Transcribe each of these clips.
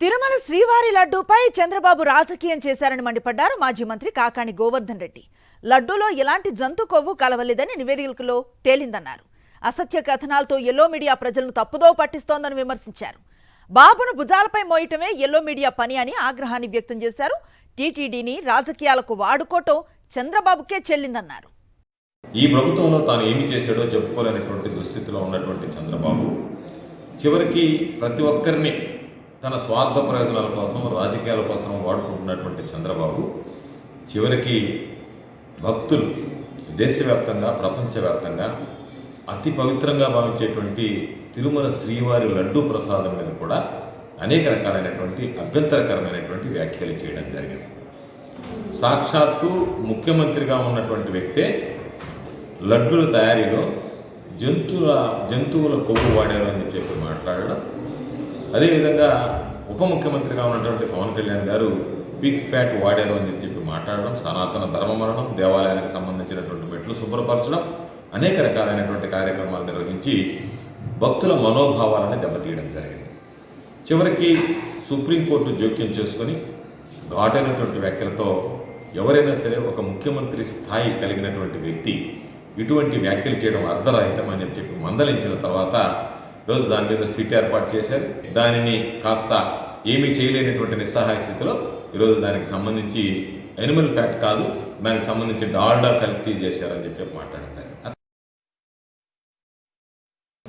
తిరుమల శ్రీవారి లడ్డూపై చంద్రబాబు రాజకీయం చేశారని మండిపడ్డారు మాజీ మంత్రి కాకాణి గోవర్ధన్ రెడ్డి. లడ్డూలో ఎలాంటి జంతు కొవ్వు కలవలేదని నివేదికలో తేలిందన్నారు. అసత్య కథనాలతో ఎల్లో మీడియా ప్రజలను తప్పుదో పట్టిస్తోందని విమర్శించారు. బాబును భుజాలపై మోయటమే ఎల్లో మీడియా పని అని ఆగ్రహాన్ని వ్యక్తం చేశారు. టీటీడీని రాజకీయాలకు వాడుకోవటం చంద్రబాబుకే చెల్లిందన్నారు. ఈ ప్రభుత్వంలో తాను ఏమి చేశాడో చెప్పుకోలేనటువంటి దుస్థితిలో ఉన్నటువంటి చంద్రబాబు చివరికి ప్రతి ఒక్కరిని తన స్వార్థ ప్రయోజనాల కోసం రాజకీయాల కోసం వాడుకుంటున్నటువంటి చంద్రబాబు చివరికి భక్తులు దేశవ్యాప్తంగా ప్రపంచవ్యాప్తంగా అతి పవిత్రంగా భావించేటువంటి తిరుమల శ్రీవారి లడ్డూ ప్రసాదం మీద కూడా అనేక రకాలైనటువంటి అభ్యంతరకరమైనటువంటి వ్యాఖ్యలు చేయడం జరిగింది. సాక్షాత్తు ముఖ్యమంత్రిగా ఉన్నటువంటి వ్యక్తే లడ్డూల తయారీలో జంతువుల కొవ్వు వాడారు అని చెప్పి మాట్లాడడం, అదేవిధంగా ఉప ముఖ్యమంత్రిగా ఉన్నటువంటి పవన్ కళ్యాణ్ గారు పిగ్ ఫ్యాట్ వాడారు అని చెప్పి మాట్లాడడం, సనాతన ధర్మమరణం, దేవాలయానికి సంబంధించినటువంటి మెట్లు శుభ్రపరచడం, అనేక రకాలైనటువంటి కార్యక్రమాలు నిర్వహించి భక్తుల మనోభావాలను దెబ్బతీయడం జరిగింది. చివరికి సుప్రీంకోర్టు జోక్యం చేసుకొని ఘాటైనటువంటి వ్యాఖ్యలతో ఎవరైనా సరే ఒక ముఖ్యమంత్రి స్థాయి కలిగినటువంటి వ్యక్తి ఇటువంటి వ్యాఖ్యలు చేయడం అర్ధరహితం అని చెప్పి మందలించిన తర్వాత ఈరోజు దాని మీద సిట్ ఏర్పాటు చేశారు. దానిని కాస్త ఏమీ చేయలేనటువంటి నిస్సహాయ స్థితిలో ఈరోజు దానికి సంబంధించి ఎనిమల్ ఫ్యాట్ కాదు, దానికి సంబంధించి డాల్డా కల్తీ చేశారని చెప్పి మాట్లాడతారు.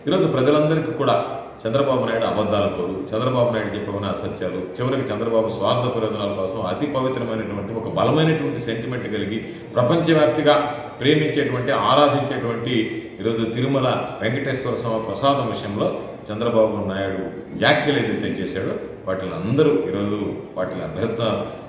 ఈరోజు ప్రజలందరికీ కూడా చంద్రబాబు నాయుడు అబద్ధాల కోరు, చంద్రబాబు నాయుడు చెప్పిన అసత్యాలు, చివరికి చంద్రబాబు స్వార్థ ప్రయోజనాల కోసం అతి పవిత్రమైనటువంటి ఒక బలమైనటువంటి సెంటిమెంట్ కలిగి ప్రపంచవ్యాప్తిగా ప్రేమించేటువంటి ఆరాధించేటువంటి ఈరోజు తిరుమల వెంకటేశ్వర స్వామి ప్రసాదం విషయంలో చంద్రబాబు నాయుడు వ్యాఖ్యలు ఏదైతే చేశాడో వాటిని అందరూ ఈరోజు వాటిని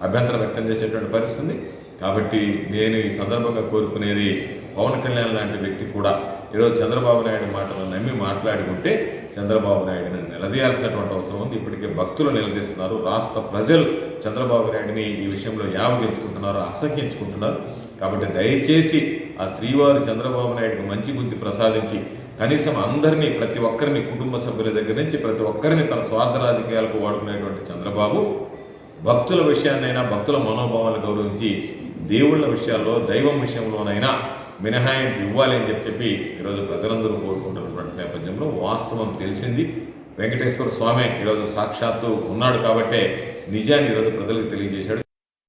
అభ్యంతరం వ్యక్తం చేసేటువంటి పరిస్థితి. కాబట్టి నేను ఈ సందర్భంగా కోరుకునేది పవన్ కళ్యాణ్ లాంటి వ్యక్తి కూడా ఈరోజు చంద్రబాబు నాయుడు మాటలు నమ్మి మాట్లాడుకుంటే చంద్రబాబు నాయుడిని నిలదీయాల్సినటువంటి అవసరం ఉంది. ఇప్పటికే భక్తులు నిలదీస్తున్నారు, రాష్ట్ర ప్రజలు చంద్రబాబు నాయుడిని ఈ విషయంలో యావగించుకుంటున్నారు, అసహ్యించుకుంటున్నారు. కాబట్టి దయచేసి ఆ శ్రీవారు చంద్రబాబు నాయుడికి మంచి బుద్ధి ప్రసాదించి కనీసం అందరినీ, ప్రతి ఒక్కరిని, కుటుంబ సభ్యుల దగ్గర నుంచి ప్రతి ఒక్కరిని తన స్వార్థ రాజకీయాలకు వాడుకునేటువంటి చంద్రబాబు భక్తుల విషయాన్నైనా, భక్తుల మనోభావాలను గౌరవించి దేవుళ్ళ విషయాల్లో, దైవం విషయంలోనైనా మినహాయింపు ఇవ్వాలి అని చెప్పి ఈరోజు ప్రజలందరూ కోరుకుంటున్నటువంటి నేపథ్యంలో వాస్తవం తెలిసింది. వెంకటేశ్వర స్వామి ఈరోజు సాక్షాత్తు ఉన్నాడు కాబట్టే నిజాన్ని ఈరోజు ప్రజలకు తెలియజేశాడు.